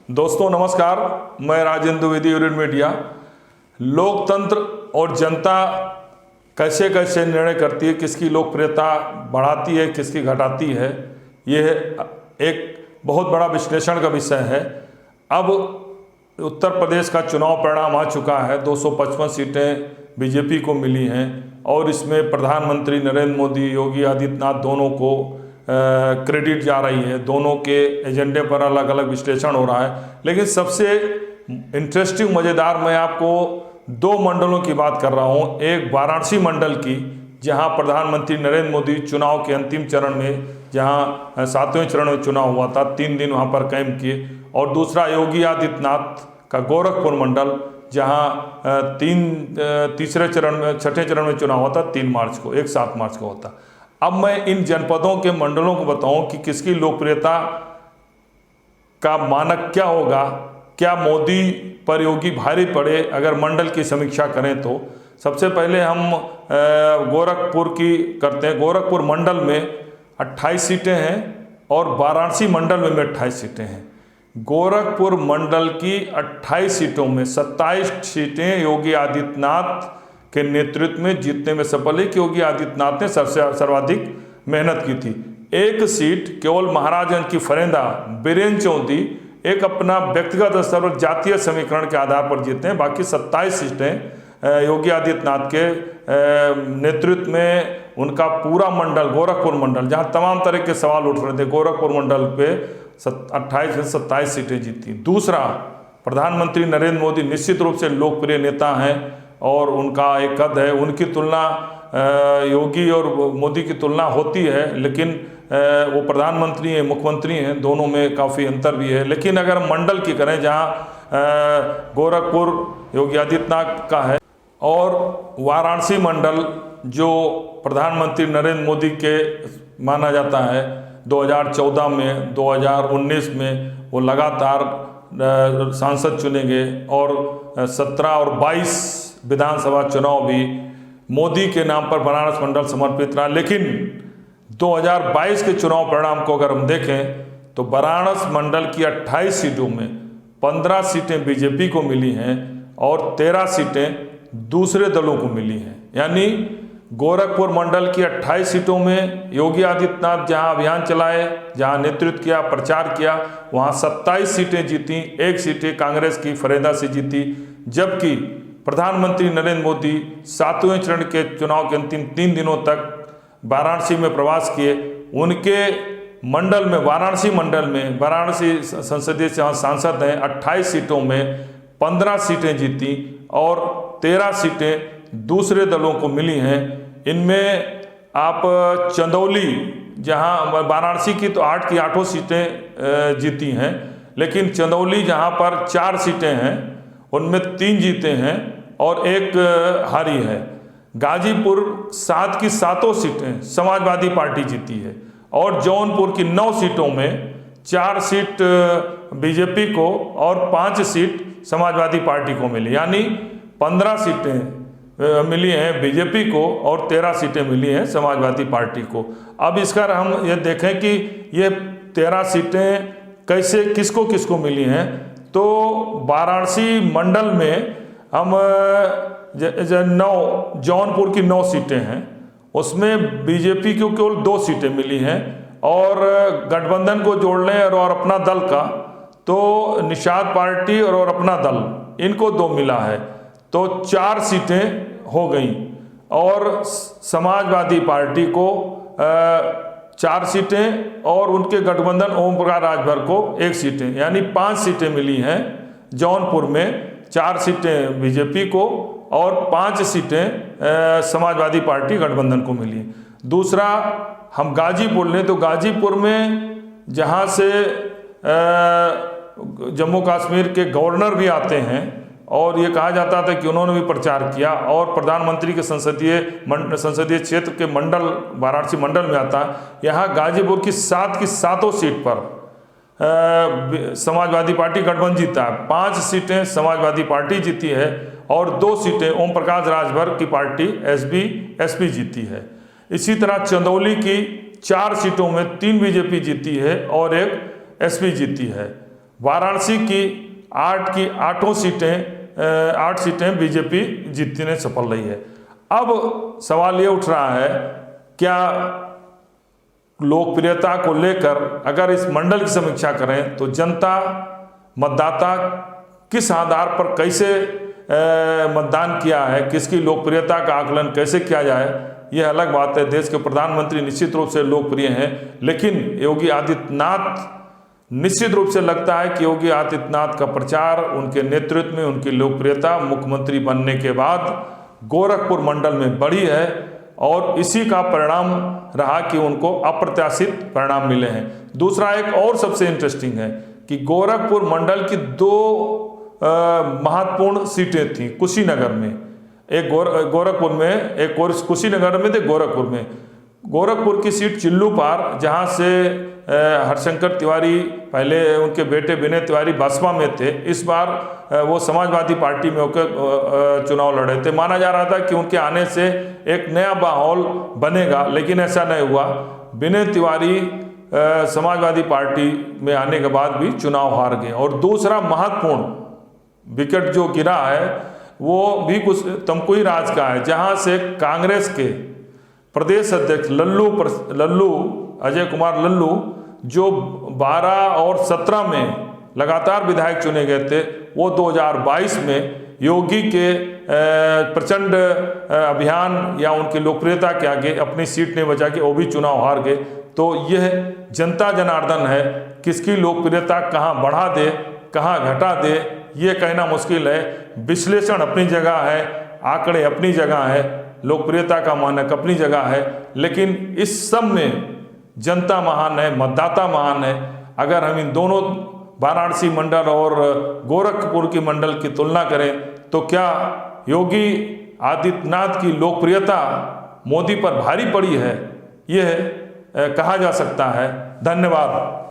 दोस्तों नमस्कार, मैं राजेंद्र द्विवेदी, यूनिट मीडिया। लोकतंत्र और जनता कैसे कैसे निर्णय करती है, किसकी लोकप्रियता बढ़ाती है, किसकी घटाती है, यह एक बहुत बड़ा विश्लेषण का विषय है। अब उत्तर प्रदेश का चुनाव परिणाम आ चुका है। 255 सीटें बीजेपी को मिली हैं और इसमें प्रधानमंत्री नरेंद्र मोदी, योगी आदित्यनाथ दोनों को क्रेडिट जा रही है। दोनों के एजेंडे पर अलग अलग विश्लेषण हो रहा है, लेकिन सबसे इंटरेस्टिंग मज़ेदार मैं आपको दो मंडलों की बात कर रहा हूँ। एक वाराणसी मंडल की, जहाँ प्रधानमंत्री नरेंद्र मोदी चुनाव के अंतिम चरण में, जहाँ 7वें चरण में चुनाव हुआ था, 3 दिन वहाँ पर कैंप किए। और दूसरा योगी आदित्यनाथ का गोरखपुर मंडल, जहाँ तीसरे चरण में, छठे चरण में चुनाव हुआ था 3 मार्च को, 7 मार्च को होता। अब मैं इन जनपदों के मंडलों को बताऊं कि किसकी लोकप्रियता का मानक क्या होगा। क्या मोदी पर योगी भारी पड़े अगर मंडल की समीक्षा करें तो? सबसे पहले हम गोरखपुर की करते हैं। गोरखपुर मंडल में 28 सीटें हैं और वाराणसी मंडल में 28 सीटें हैं। गोरखपुर मंडल की 28 सीटों में 27 सीटें योगी आदित्यनाथ के नेतृत्व में जीतने में सफल है कि योगी आदित्यनाथ ने सर्वाधिक मेहनत की थी। एक सीट केवल महाराजगंज की फरेंदा बीरेन चौधरी एक अपना व्यक्तिगत स्तर पर जातीय समीकरण के आधार पर जीते हैं। बाकी 27 सीटें योगी आदित्यनाथ के नेतृत्व में उनका पूरा मंडल, गोरखपुर मंडल, जहां तमाम तरह के सवाल उठ रहे थे, गोरखपुर मंडल पे 28 से 27 सीटें जीती। दूसरा, प्रधानमंत्री नरेंद्र मोदी निश्चित रूप से लोकप्रिय नेता हैं और उनका एक कद है। उनकी तुलना योगी और मोदी की तुलना होती है, लेकिन वो प्रधानमंत्री हैं, मुख्यमंत्री हैं, दोनों में काफ़ी अंतर भी है। लेकिन अगर मंडल की करें, जहाँ गोरखपुर योगी आदित्यनाथ का है और वाराणसी मंडल जो प्रधानमंत्री नरेंद्र मोदी के माना जाता है, 2014 में, 2019 में वो लगातार सांसद चुने गए और 17 और 22 विधानसभा चुनाव भी मोदी के नाम पर बनारस मंडल समर्पित रहा। लेकिन 2022 के चुनाव परिणाम को अगर हम देखें तो बनारस मंडल की 28 सीटों में 15 सीटें बीजेपी को मिली हैं और 13 सीटें दूसरे दलों को मिली हैं। यानी गोरखपुर मंडल की 28 सीटों में योगी आदित्यनाथ जहां अभियान चलाए, जहां नेतृत्व किया, प्रचार किया, वहां 27 सीटें जीती, 1 सीटें कांग्रेस की फरेंदा से जीती। जबकि प्रधानमंत्री नरेंद्र मोदी 7वें चरण के चुनाव के अंतिम 3 दिनों तक वाराणसी में प्रवास किए। उनके मंडल में, वाराणसी मंडल में, वाराणसी संसदीय से सांसद हैं, 28 सीटों में 15 सीटें जीती और 13 सीटें दूसरे दलों को मिली हैं। इनमें आप चंदौली, जहां वाराणसी की तो 8 की 8 सीटें जीती हैं, लेकिन चंदौली जहां पर 4 सीटें हैं उनमें 3 जीते हैं और 1 हारी है। गाजीपुर 7 की 7 सीटें समाजवादी पार्टी जीती है और जौनपुर की 9 सीटों में 4 सीट बीजेपी को और 5 सीट समाजवादी पार्टी को मिली। यानी 15 सीटें मिली हैं बीजेपी को और 13 सीटें मिली हैं समाजवादी पार्टी को। अब इसका हम ये देखें कि ये 13 सीटें कैसे, किसको किसको मिली हैं। तो वाराणसी मंडल में हम 9, जौनपुर की 9 सीटें हैं, उसमें बीजेपी को केवल 2 सीटें मिली हैं और गठबंधन को जोड़ लें और अपना दल का, तो निषाद पार्टी और अपना दल, इनको 2 मिला है, तो 4 सीटें हो गई और समाजवादी पार्टी को 4 सीटें और उनके गठबंधन ओम प्रकाश राजभर को 1 सीटें, यानी 5 सीटें मिली हैं। जौनपुर में 4 सीटें बीजेपी को और 5 सीटें समाजवादी पार्टी गठबंधन को मिली। दूसरा, हम गाजीपुर लें तो गाजीपुर में जहां से जम्मू कश्मीर के गवर्नर भी आते हैं और ये कहा जाता था कि उन्होंने भी प्रचार किया और प्रधानमंत्री के संसदीय क्षेत्र के मंडल वाराणसी मंडल में आता है। यहाँ गाजीपुर की 7 की 7 सीट पर समाजवादी पार्टी गठबंधन जीता है। 5 सीटें समाजवादी पार्टी जीती है और 2 सीटें ओम प्रकाश राजभर की पार्टी एसपी जीती है। इसी तरह चंदौली की 4 सीटों में 3 बीजेपी जीती है और 1 एसपी जीती है। वाराणसी की 8 सीटें बीजेपी जीतने सफल रही है। अब सवाल ये उठ रहा है, क्या लोकप्रियता को लेकर अगर इस मंडल की समीक्षा करें तो जनता, मतदाता किस आधार पर कैसे मतदान किया है, किसकी लोकप्रियता का आकलन कैसे किया जाए, यह अलग बात है। देश के प्रधानमंत्री निश्चित रूप से लोकप्रिय हैं, लेकिन योगी आदित्यनाथ निश्चित रूप से लगता है कि योगी आदित्यनाथ का प्रचार, उनके नेतृत्व में उनकी लोकप्रियता मुख्यमंत्री बनने के बाद गोरखपुर मंडल में बढ़ी है और इसी का परिणाम रहा कि उनको अप्रत्याशित परिणाम मिले हैं। दूसरा एक और सबसे इंटरेस्टिंग है कि गोरखपुर मंडल की 2 महत्वपूर्ण सीटें थीं कुशीनगर में, एक गोरखपुर में, एक कुशीनगर में थे गोरखपुर में। गोरखपुर की सीट चिल्लूपार, जहां से हरशंकर तिवारी, पहले उनके बेटे विनय तिवारी बसपा में थे, इस बार वो समाजवादी पार्टी में होकर चुनाव लड़े थे। माना जा रहा था कि उनके आने से एक नया माहौल बनेगा, लेकिन ऐसा नहीं हुआ। विनय तिवारी समाजवादी पार्टी में आने के बाद भी चुनाव हार गए। और दूसरा महत्वपूर्ण विकेट जो गिरा है वो भी कुछ तमकुही राज का है, जहां से कांग्रेस के प्रदेश अध्यक्ष लल्लू अजय कुमार लल्लू, जो 12 और 17 में लगातार विधायक चुने गए थे, वो 2022 में योगी के प्रचंड अभियान या उनकी लोकप्रियता के आगे अपनी सीट नहीं बचा के वो भी चुनाव हार गए। तो यह जनता जनार्दन है, किसकी लोकप्रियता कहाँ बढ़ा दे कहाँ घटा दे ये कहना मुश्किल है। विश्लेषण अपनी जगह है, आंकड़े अपनी जगह है, लोकप्रियता का मानक अपनी जगह है, लेकिन इस सब में जनता महान है, मतदाता महान है। अगर हम इन दोनों वाराणसी मंडल और गोरखपुर की मंडल की तुलना करें तो क्या योगी आदित्यनाथ की लोकप्रियता मोदी पर भारी पड़ी है, यह कहा जा सकता है। धन्यवाद।